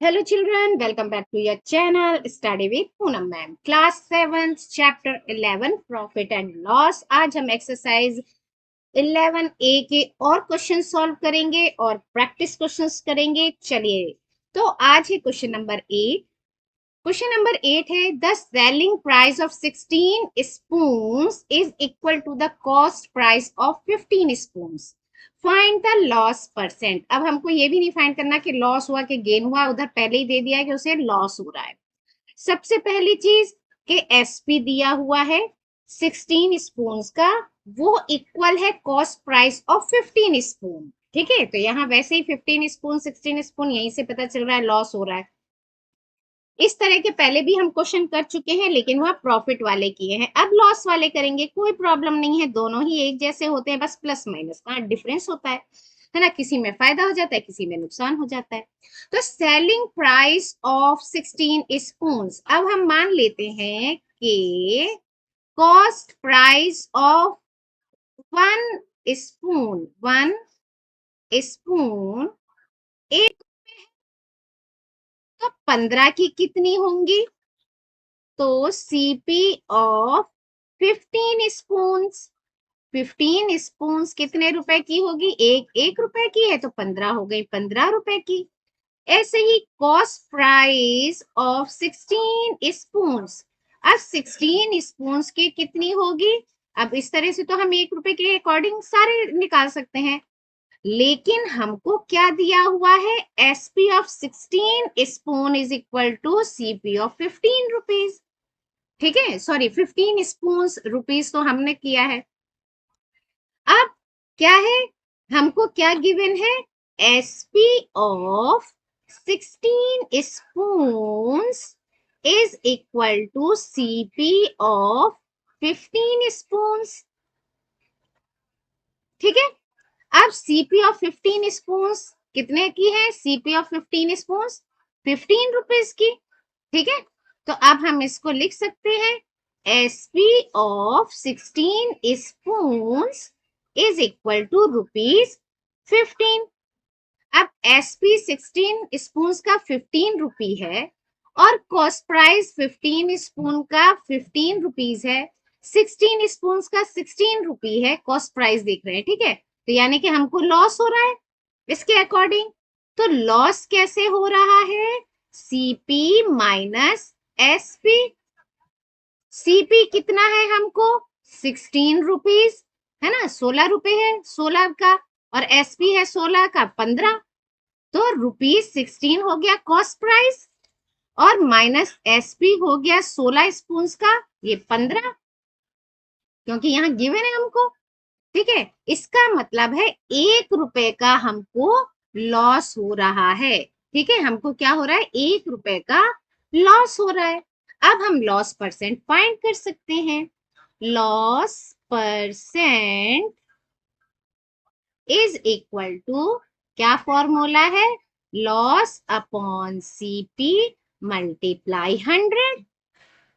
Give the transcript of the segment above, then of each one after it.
Hello children, welcome back to your channel Study with Poonam Ma'am. Class 7 Chapter 11 Profit and Loss. आज हम exercise 11A के और question solve करेंगे और practice questions करेंगे। चलिए, तो आज है क्वेश्चन नंबर 8। क्वेश्चन नंबर 8 है the selling price of 16 spoons is equal to the cost price of 15 spoons. Find the loss percent. अब हमको ये भी नहीं फाइंड करना कि लॉस हुआ कि गेन हुआ, उधर पहले ही दे दिया है कि उसे लॉस हो रहा है। सबसे पहली चीज कि एसपी दिया हुआ है 16 स्पून का, वो इक्वल है कॉस्ट प्राइस ऑफ 15 स्पून। ठीक है, तो यहाँ वैसे ही 15 स्पून 16 स्पून यहीं से पता चल रहा है लॉस हो रहा है। इस तरह के पहले भी हम क्वेश्चन कर चुके हैं, लेकिन वह प्रॉफिट वाले किए हैं। अब लॉस वाले करेंगे, कोई प्रॉब्लम नहीं है, दोनों ही एक जैसे होते हैं, बस प्लस माइनस का डिफरेंस होता है ना। किसी में फायदा हो जाता है, किसी में नुकसान हो जाता है। तो सेलिंग प्राइस ऑफ 16 स्पून्स, अब हम मान लेते हैं कि cost price of one spoon एक, तो 15 की कितनी होंगी? तो सीपी ऑफ 15 स्पून्स, 15 स्पून्स कितने रुपए की होगी? एक रुपए की है तो 15 हो गई 15 रुपए की। ऐसे ही कॉस्ट प्राइस ऑफ 16 स्पून्स, अब 16 स्पून्स की कितनी होगी? अब इस तरह से तो हम 1 रुपए के अकॉर्डिंग सारे निकाल सकते हैं, लेकिन हमको क्या दिया हुआ है? SP of 16 spoon is equal to CP of 15 rupees. ठीक है, सॉरी 15 स्पून रुपीज तो हमने किया है। अब क्या है, हमको क्या गिवन है? SP of 16 spoon is equal to CP of 15 spoon. ठीक है, अब सीपी ऑफ 15 स्पून कितने की है? सीपी ऑफ 15 स्पून 15 रुपीज की। ठीक है, तो अब हम इसको लिख सकते हैं SP of 16 spoon is equal to ₹15। अब एसपी 16 स्पून का 15 रुपी है और कॉस्ट प्राइस 15 स्पून का 15 रुपीज है। 16 स्पून का 16 रुपी है, कॉस्ट प्राइस देख रहे हैं। ठीक है, तो यानी कि हमको लॉस हो रहा है इसके अकॉर्डिंग। तो लॉस कैसे हो रहा है? CP minus SP. सीपी कितना है हमको? 16 रुपीज है ना, 16 रुपए है 16 का, और एसपी है 16 का 15, तो ₹16 हो गया कॉस्ट प्राइस, और माइनस एसपी हो गया 16 स्पून का ये 15, क्योंकि यहाँ गिवन है हमको। ठीक है, इसका मतलब है 1 रुपए का हमको लॉस हो रहा है। ठीक है, हमको क्या हो रहा है? 1 रुपए का लॉस हो रहा है। अब हम लॉस परसेंट फाइंड कर सकते हैं। Loss percent is equal to, क्या फॉर्मूला है? Loss upon CP multiply 100।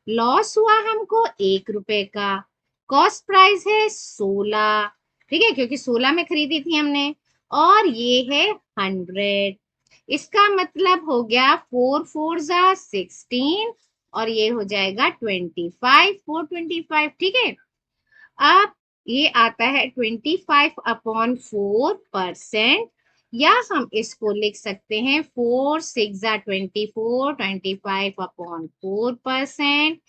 Loss हुआ हमको 1 रुपए का, कॉस्ट प्राइस है 16, ठीक है, क्योंकि 16 में खरीदी थी हमने, और ये है 100। इसका मतलब हो गया 4 4 जा 16, और ये हो जाएगा 25 425। ठीक है, अब ये आता है 25/4%, या हम इसको लिख सकते हैं 4 6 जा 24 25/4%।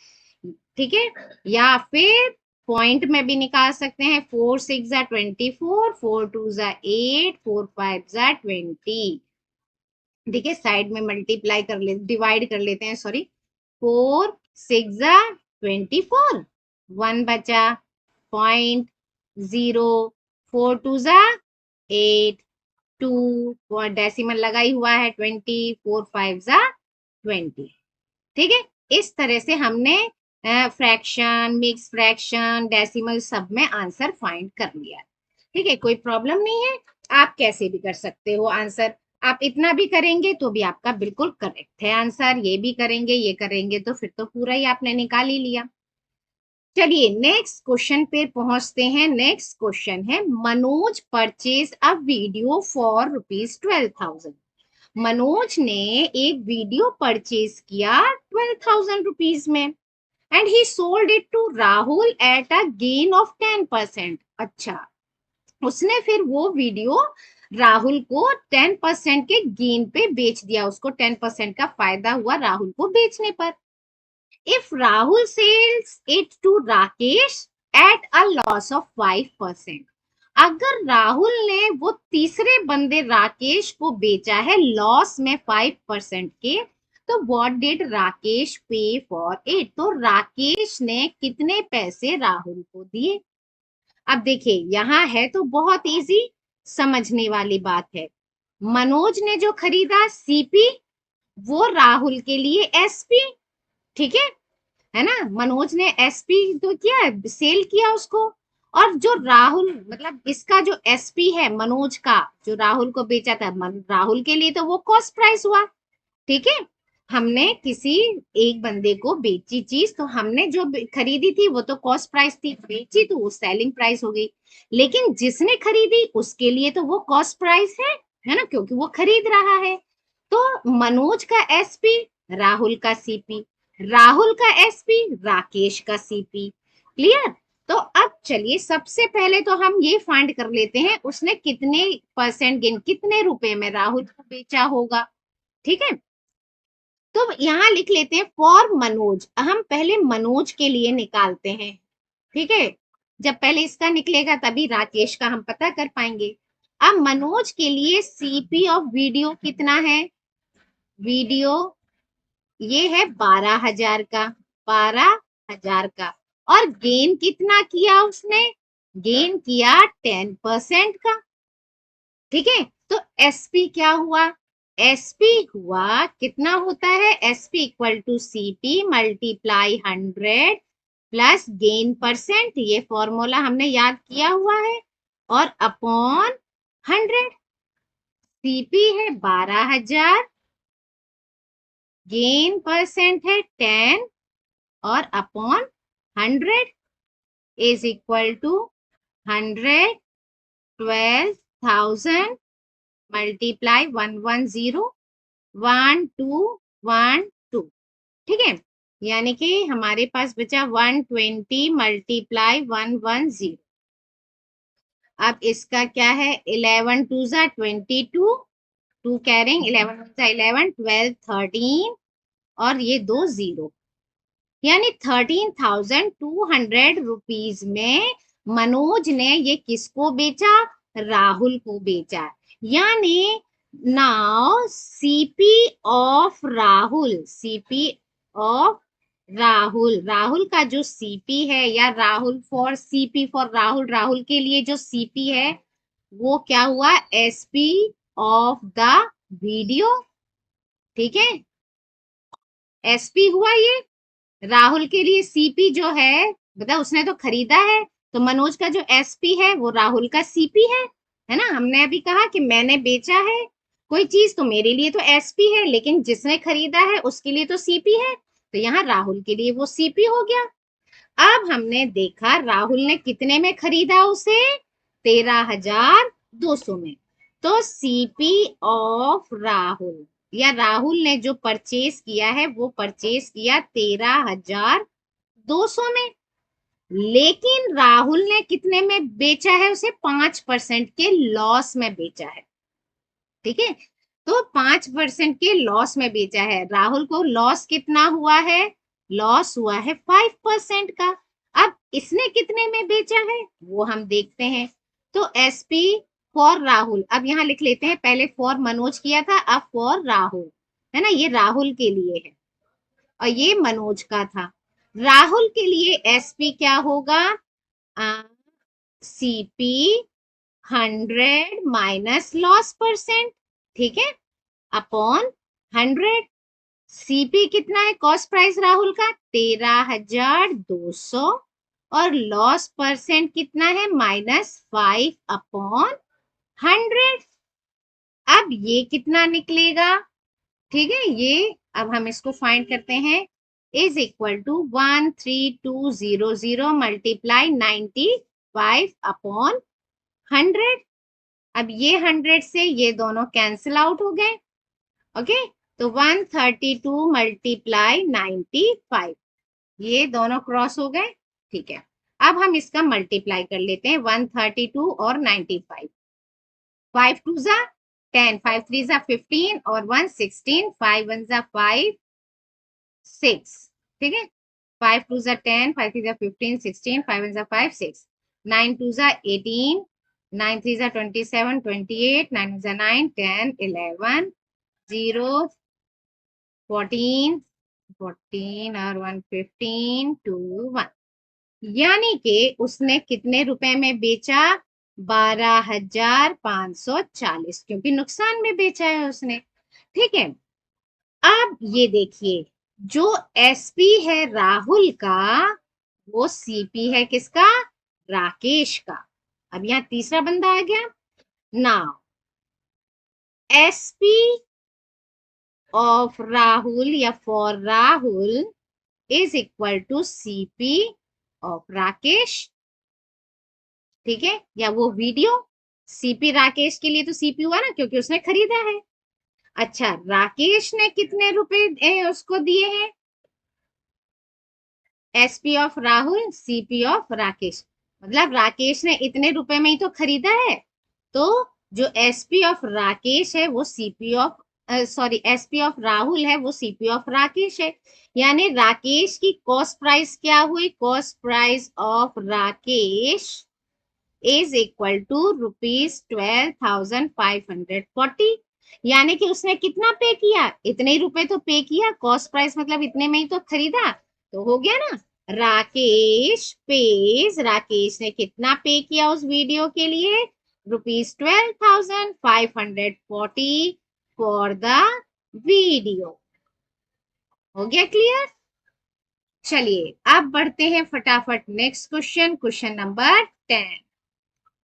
ठीक है, या फिर पॉइंट में भी निकाल सकते हैं, 4 6 जा 24 4 2 जा 8 4 5 जा 20। ठीक है, साइड में मल्टीप्लाई कर ले, डिवाइड कर लेते हैं, सॉरी। 4 6 जा 24, 1 बचा, 0.0, 4 2 जा 8, 2 डेसिमल लगा ही हुआ है 20, 4 5 जा 20। ठीक है, इस तरह से हमने फ्रैक्शन, मिक्स फ्रैक्शन, डेसिमल सब में आंसर फाइंड कर लिया। ठीक है, कोई प्रॉब्लम नहीं है, आप कैसे भी कर सकते हो आंसर। आप इतना भी करेंगे तो भी आपका बिल्कुल करेक्ट है आंसर, ये भी करेंगे ये करेंगे तो फिर तो पूरा ही आपने निकाल ही लिया। चलिए नेक्स्ट क्वेश्चन पे पहुंचते हैं। नेक्स्ट क्वेश्चन है Manoj purchase a video for ₹12,000। Manoj ने एक वीडियो परचेज किया 12,000 रुपीज में and he sold it to Rahul at a gain of 10%। अच्छा, उसने फिर वो वीडियो राहुल को 10% के गेन पे बेच दिया, उसको 10% का फायदा हुआ राहुल को बेचने पर। If Rahul sells it to Rakesh at a loss of 5%, अगर राहुल ने वो तीसरे बंदे राकेश को बेचा है लॉस में 5% के, तो व्हाट डिड राकेश पे फॉर इट, तो राकेश ने कितने पैसे राहुल को दिए। अब देखिए यहाँ है तो बहुत इजी समझने वाली बात है। मनोज ने जो खरीदा सीपी, वो राहुल के लिए एसपी, ठीक है ना। मनोज ने एसपी तो किया, सेल किया उसको, और जो राहुल मतलब इसका जो एसपी है मनोज का, जो राहुल को बेचा था, राहुल के लिए तो वो कॉस्ट प्राइस हुआ। ठीक है, हमने किसी एक बंदे को बेची चीज, तो हमने जो खरीदी थी वो तो कॉस्ट प्राइस थी, बेची तो वो सेलिंग प्राइस हो गई। लेकिन जिसने खरीदी उसके लिए तो वो कॉस्ट प्राइस है ना, क्योंकि वो खरीद रहा है। तो मनोज का एसपी, राहुल का सीपी, राहुल का एसपी, राकेश का सीपी। क्लियर। तो अब चलिए सबसे पहले तो हम ये फाइंड कर लेते हैं उसने कितने परसेंट गेन, कितने रुपए में राहुल को बेचा होगा। ठीक है, तो यहाँ लिख लेते हैं फॉर मनोज, हम पहले मनोज के लिए निकालते हैं। ठीक है, जब पहले इसका निकलेगा तभी राकेश का हम पता कर पाएंगे। अब मनोज के लिए सीपी ऑफ वीडियो कितना है, वीडियो ये है 12,000 का, 12,000 का, और गेन कितना किया उसने, गेन किया 10% का। ठीक है, तो एसपी क्या हुआ, एसपी हुआ कितना होता है, SP equal to CP multiply 100 plus gain percent, ये फॉर्मूला हमने याद किया हुआ है, और अपॉन 100। सीपी है 12,000, गेन परसेंट है 10, और upon 100 is equal to 100, 12,000 multiply 110, 1212। ठीक है, यानी कि हमारे पास बचा 120 मल्टीप्लाई 110। अब इसका क्या है, 11 टू जा 22, 2 कैरिंग 11 वन जा 11, 12 13, और ये 2 0, यानी 13,200 रुपीज में मनोज ने ये किसको बेचा, राहुल को बेचा। यानी now CP of Rahul, CP of Rahul, Rahul का जो सीपी है, या Rahul for CP for Rahul, Rahul के लिए जो सीपी है वो क्या हुआ, एसपी ऑफ द वीडियो। ठीक है, एसपी हुआ ये, राहुल के लिए सीपी जो है, बता उसने तो खरीदा है, तो मनोज का जो एसपी है वो राहुल का सीपी है ना। हमने अभी कहा कि मैंने बेचा है कोई चीज तो मेरे लिए तो एसपी है, लेकिन जिसने खरीदा है उसके लिए तो सीपी है, तो यहाँ राहुल के लिए वो सीपी हो गया। अब हमने देखा राहुल ने कितने में खरीदा उसे, 13,200 में। तो सीपी ऑफ राहुल, या राहुल ने जो परचेज किया है वो परचेज किया 13,200 में, लेकिन राहुल ने कितने में बेचा है उसे, 5% के लॉस में बेचा है। ठीक है, तो 5% के लॉस में बेचा है। राहुल को लॉस कितना हुआ है, लॉस हुआ है 5% का। अब इसने कितने में बेचा है वो हम देखते हैं। तो एसपी फॉर राहुल, अब यहाँ लिख लेते हैं, पहले फॉर मनोज किया था, अब फॉर राहुल, है ना, ये राहुल के लिए है और ये मनोज का था। राहुल के लिए एसपी क्या होगा, सीपी 100 माइनस लॉस परसेंट, ठीक है, अपॉन 100। सीपी कितना है, कॉस्ट प्राइस राहुल का 13,200, और लॉस परसेंट कितना है, -5 अपॉन 100। अब ये कितना निकलेगा, ठीक है, ये अब हम इसको फाइंड करते हैं, is equal to 13200 multiply 95 upon 100। अब ये 100 से ये दोनों कैंसिल आउट हो गए, ओके, तो 132 मल्टीप्लाई 95, ये दोनों क्रॉस हो गए। ठीक है, अब हम इसका मल्टीप्लाई कर लेते हैं 132 और 95। 5 2 जा 10, 5 3 जा 15 और 1 16, 5 1 जा 5 6। ठीक है, 5 2 जा 10, 5 3 जा 15, 16, 5 1 जा 5 6, 9 2 जा 18, 9 3 जा 27, 28, 9 1 जा 9, 10, 11, 0, 14, 14 और 1 15, 2 1। यानी कि उसने कितने रुपए में बेचा? 12,540, क्योंकि नुकसान में बेचा है उसने। ठीक है, अब ये देखिए, जो एसपी है राहुल का, वो सीपी है किसका? राकेश का। अब यहां तीसरा बंदा आ गया। नाउ एसपी ऑफ राहुल या for Rahul is equal to CP of Rakesh. ठीक है, या वो वीडियो, सीपी राकेश के लिए तो सीपी हुआ ना, क्योंकि उसने खरीदा है। अच्छा, राकेश ने कितने रुपए उसको दिए हैं? SP of Rahul, CP of Rakesh, मतलब राकेश ने इतने रुपए में ही तो खरीदा है। तो जो एसपी ऑफ राकेश है वो CP of, sorry, SP of Rahul है वो सीपी ऑफ राकेश है। यानी राकेश की कॉस्ट प्राइस क्या हुई? Cost price of Rakesh is equal to ₹12,540। यानी कि उसने कितना पे किया? इतने ही रुपए तो पे किया, कॉस्ट प्राइस मतलब इतने में ही तो खरीदा, तो हो गया ना। राकेश पेज, राकेश ने कितना पे किया उस वीडियो के लिए? ₹12,540 फॉर द वीडियो। हो गया क्लियर? चलिए अब बढ़ते हैं फटाफट next question, question number 10।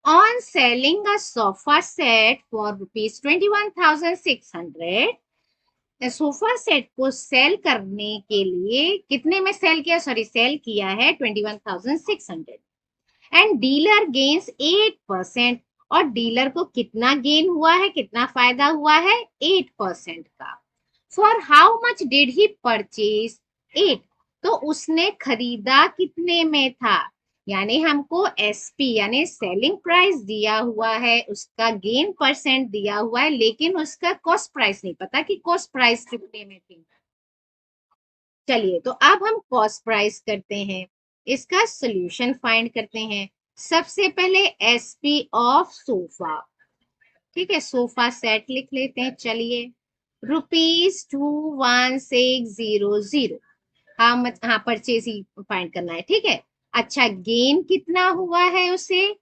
On selling a sofa set for ₹21,600, sofa set को सेल करने के लिए कितने में सेल किया? सॉरी, सेल किया है 21,600, एंड डीलर गेन्स 8%। और डीलर को कितना गेन हुआ है, कितना फायदा हुआ है? 8% का। For how much did he purchase it? तो उसने खरीदा कितने में था? यानी हमको एसपी यानी सेलिंग प्राइस दिया हुआ है, उसका गेन परसेंट दिया हुआ है, लेकिन उसका कॉस्ट प्राइस नहीं पता कि कॉस्ट प्राइस कितने में थी। चलिए, तो अब हम कॉस्ट प्राइस करते हैं, इसका सोल्यूशन फाइंड करते हैं। सबसे पहले एसपी ऑफ सोफा, ठीक है, सोफा सेट लिख लेते हैं। चलिए, ₹21,600, हाँ परचेज ही फाइंड करना है। ठीक है, अच्छा, गेन कितना हुआ है उसे?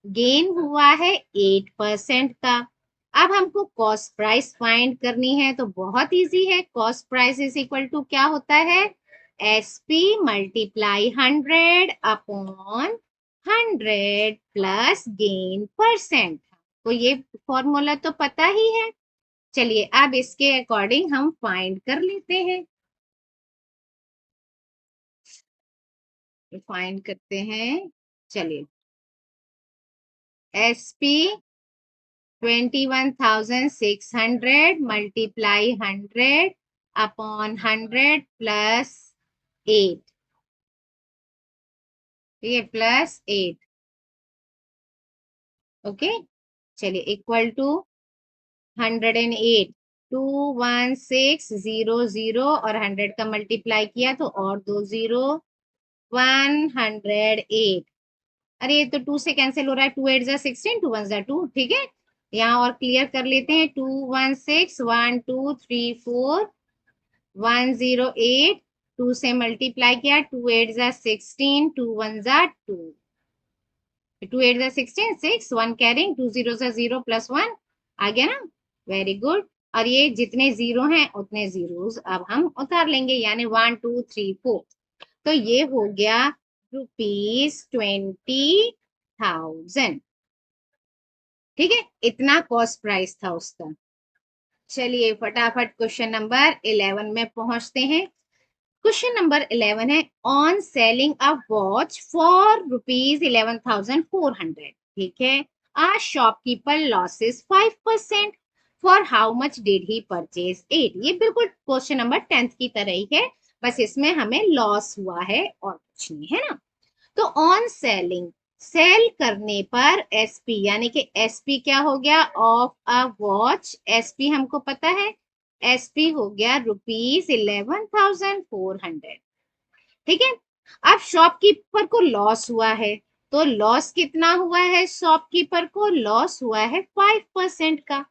गेन हुआ है 8% का। अब हमको कॉस्ट प्राइस फाइंड करनी है, तो बहुत इजी है। Cost price is equal to क्या होता है? SP multiply 100 upon 100 plus gain percent. तो ये फॉर्मूला तो पता ही है। चलिए अब इसके अकॉर्डिंग हम फाइंड कर लेते हैं। फाइंड करते हैं। चलिए, एसपी 21,600 मल्टीप्लाई 100 अपॉन 100 प्लस 8, ये प्लस 8। ओके, चलिए, इक्वल टू 108, 21600 और 100 का मल्टीप्लाई किया तो और 2 जीरो, 108। अरे ये तो 2 से कैंसिल हो रहा है, 2 8 जा 16, 2 1 जा 2। ठीक है, यहाँ और क्लियर कर लेते हैं। 216, 1 2 3 4, 108, 2 से मल्टीप्लाई किया, 2 8 जा 16, 2 1 जा 2, 2 8 जा 16, 6, 1 कैरिंग, 2 0 जा 0 प्लस 1 आ गया ना। Very good. और ये जितने जीरो हैं उतने जीरोस अब हम उतार लेंगे, यानी 1 2 3 4। तो ये हो गया ₹20,000। ठीक है, इतना कॉस्ट प्राइस था उसका। चलिए फटाफट क्वेश्चन नंबर 11 में पहुंचते हैं। क्वेश्चन नंबर 11 है, on selling a watch for ₹11,400। ठीक है, a shopkeeper loses 5%। For how much did he purchase it. ये बिल्कुल क्वेश्चन नंबर 10th की तरह ही है, बस इसमें हमें लॉस हुआ है और कुछ नहीं है ना। तो ऑन सेलिंग, सेल करने पर एसपी, यानी कि एसपी क्या हो गया, ऑफ अ वॉच, एसपी हमको पता है, एसपी हो गया ₹11,400। ठीक है। अब शॉपकीपर को लॉस हुआ है, तो लॉस कितना हुआ है, शॉपकीपर को लॉस हुआ है 5% का।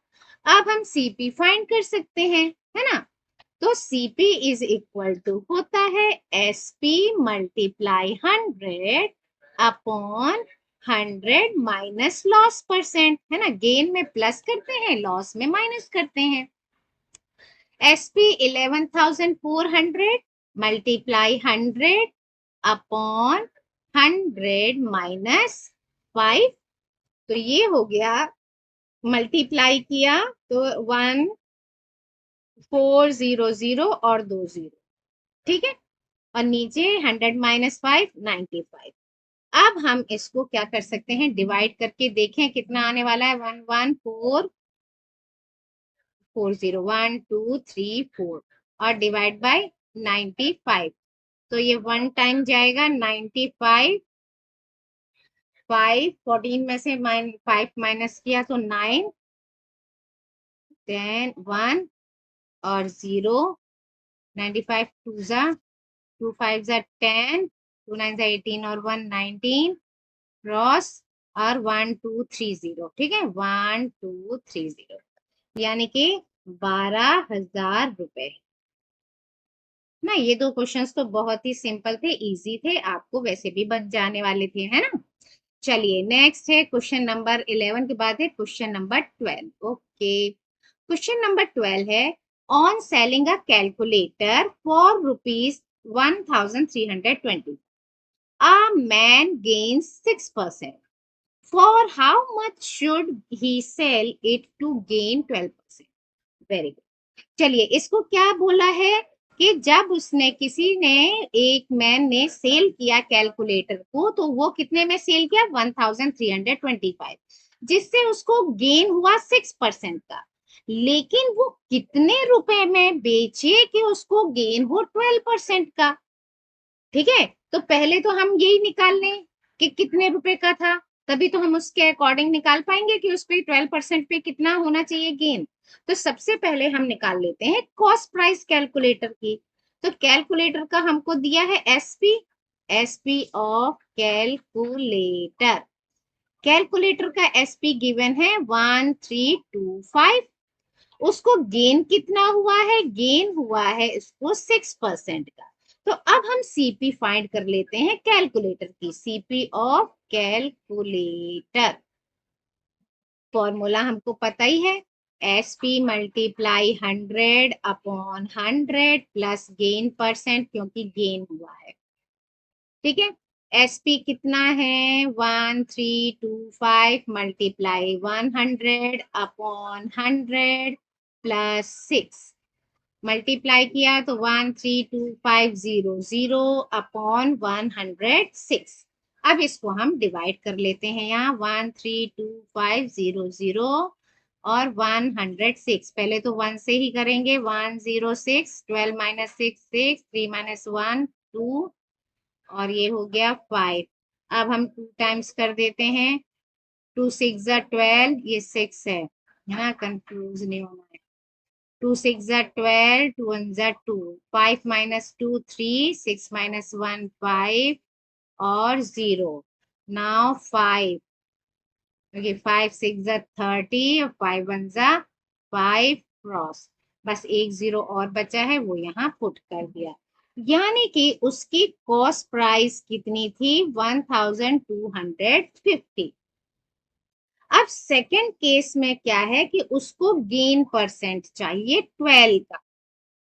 अब हम सीपी फाइंड कर सकते हैं, है ना। तो सीपी इज इक्वल टू होता है SP multiply 100 upon 100 minus loss percent, है ना। गेन में प्लस करते हैं, लॉस में माइनस करते हैं। एसपी 11,400 मल्टीप्लाई 100 अपॉन 100 माइनस 5, तो ये हो गया, मल्टीप्लाई किया तो 1400 और 2 जीरो, ठीक है। और नीचे 100 माइनस 5 95। अब हम इसको क्या कर सकते हैं, डिवाइड करके देखें कितना आने वाला है, 11440, 1234 और डिवाइड बाय 95। तो ये 1 टाइम जाएगा 95, 5 14 में से 5 माइनस किया तो 9, 10 1 और 0, 95 2 जा, 2 5 जा 10, 2 9 जा 18 और 1 19 क्रॉस और 1230, ठीक है, 1230, यानी कि 12,000 रुपए ना। ये दो क्वेश्चंस तो बहुत ही सिंपल थे, इजी थे, आपको वैसे भी बन जाने वाले थे, है ना। चलिए नेक्स्ट है क्वेश्चन नंबर 11 के बाद है question number 12। Okay, question number 12 है, on selling a calculator for ₹1,320 a man gains 6%, for how much should he sell it to gain 12%? Very good. चलिए इसको क्या बोला है कि जब उसने, किसी ने, एक मैन ने सेल किया कैलकुलेटर को, तो वो कितने में सेल किया, 1325, जिससे उसको गेन हुआ 6% का। लेकिन वो कितने रुपए में बेचे कि उसको गेन हो 12% का। ठीक है, तो पहले तो हम यही निकाल लें कि कितने रुपए का था, तभी तो हम उसके अकॉर्डिंग निकाल पाएंगे कि उस पे 12% पे कितना होना चाहिए गेन। तो सबसे पहले हम निकाल लेते हैं कॉस्ट प्राइस कैलकुलेटर की। तो कैलकुलेटर का हमको दिया है SP, SP of calculator, calculator का एसपी गिवन है 1325। उसको गेन कितना हुआ है, गेन हुआ है इसको 6% का। तो अब हम सीपी फाइंड कर लेते हैं कैलकुलेटर की, सीपी ऑफ कैलकुलेटर, फॉर्मूला हमको पता ही है, SP multiply 100 upon 100 plus gain percent, क्योंकि गेन हुआ है। ठीक है, एसपी कितना है, 1325 मल्टीप्लाई 100 अपॉन 100 प्लस 6, मल्टीप्लाई किया तो 132500 अपॉन 106। अब इसको हम डिवाइड कर लेते हैं, यहाँ 132500 और 106, पहले तो 1 से ही करेंगे, 106, 12 माइनस 6 6, 3 माइनस 1 2 और ये हो गया 5। अब हम 2 टाइम्स कर देते हैं, 2 6 12, ये 6 है ना, कंफ्यूज नहीं होना है। 2 6 12, 2 1 2, 5 minus 2 3, 6 minus 1 5 और 0। नाउ 5, ओके 5 6 30 और 5 1 5 क्रॉस, बस एक 0 और बचा है, वो यहाँ पुट कर दिया। यानी कि उसकी कॉस्ट प्राइस कितनी थी, 1250। अब सेकंड केस में क्या है कि उसको गेन परसेंट चाहिए 12 का,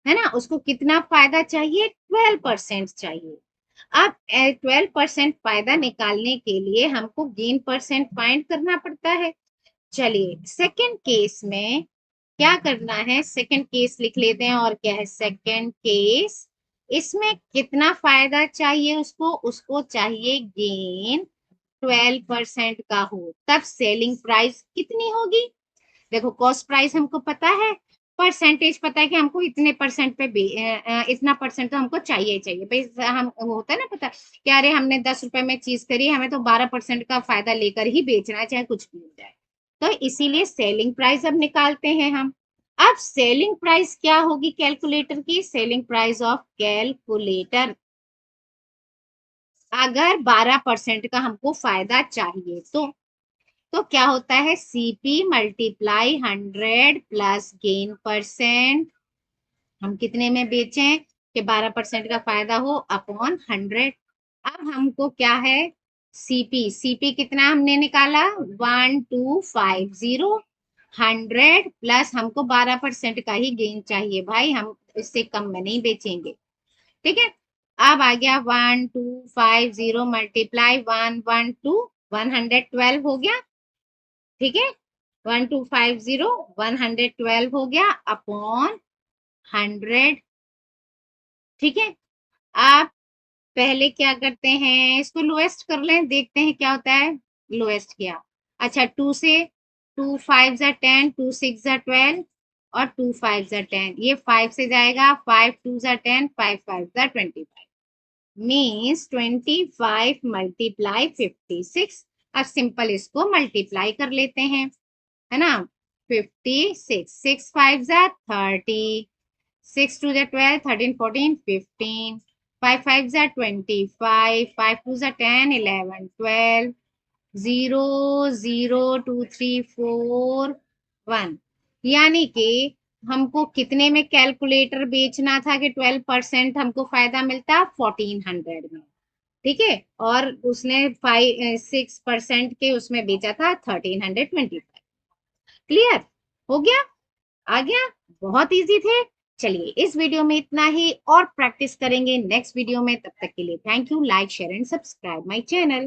है ना, उसको कितना फायदा चाहिए, 12% चाहिए। अब 12% फायदा निकालने के लिए हमको गेन परसेंट फाइंड करना पड़ता है। चलिए सेकंड केस में क्या करना है, सेकंड केस लिख लेते हैं, और क्या है सेकंड केस, इसमें कितना फायदा चाहिए उसको, उसको चाहिए गेन 12% का हो, तब सेलिंग प्राइस कितनी होगी, देखो कॉस्ट प्राइस हमको पता है, परसेंटेज पता है कि हमको इतने परसेंट पे इतना परसेंट तो हमको चाहिए चाहिए भाई। हम वो होता है ना पता कि अरे हमने 10 रुपए में चीज करी, हमें तो 12% का फायदा लेकर ही बेचना है, चाहे कुछ भी हो जाए। तो इसीलिए सेलिंग प्राइस अब निकालते हैं हम। अब सेलिंग प्राइस क्या होगी कैलकुलेटर की? सेलिंग प्राइस ऑफ कैलकुलेटर, अगर 12% का हमको फायदा चाहिए तो क्या होता है? CP multiply 100 plus gain percent. हम कितने में बेचें कि 12% का फायदा हो, अपॉन 100। अब हमको क्या है? सीपी, सीपी कितना हमने निकाला? 1250। 100 प्लस हमको 12% का ही गेन चाहिए भाई, हम इससे कम में नहीं बेचेंगे। ठीक है, अब आ गया 1250 मल्टीप्लाई 112, 112 हो गया। ठीक है, 1250 112 हो गया अपॉन 100। ठीक है, आप पहले क्या करते हैं, इसको लोएस्ट कर लें, देखते हैं क्या होता है। लोएस्ट किया, अच्छा 2 से, 2 5 जा 10, 2 6 जा 12 और 2 5 जा 10, ये 5 से जाएगा, 5 2 जा 10, 5 5 जा 25, मीन्स 25 मल्टीप्लाई 56। अब सिंपल इसको मल्टीप्लाई कर लेते हैं, है ना। 56, 6 5 जा 30, 6 2 जा 12, 13 14 15, 5 5 जा 25, 5 2 जा 10, 11 12, 0 0 2 3 4 1। यानी कि हमको कितने में कैलकुलेटर बेचना था कि 12% हमको फायदा मिलता? 1400 में। ठीक है, और उसने 6% के उसमें बेचा था 1325। क्लियर हो गया? आ गया? बहुत इजी थे। चलिए इस वीडियो में इतना ही, और प्रैक्टिस करेंगे नेक्स्ट वीडियो में। तब तक के लिए thank you. Like share and subscribe my channel.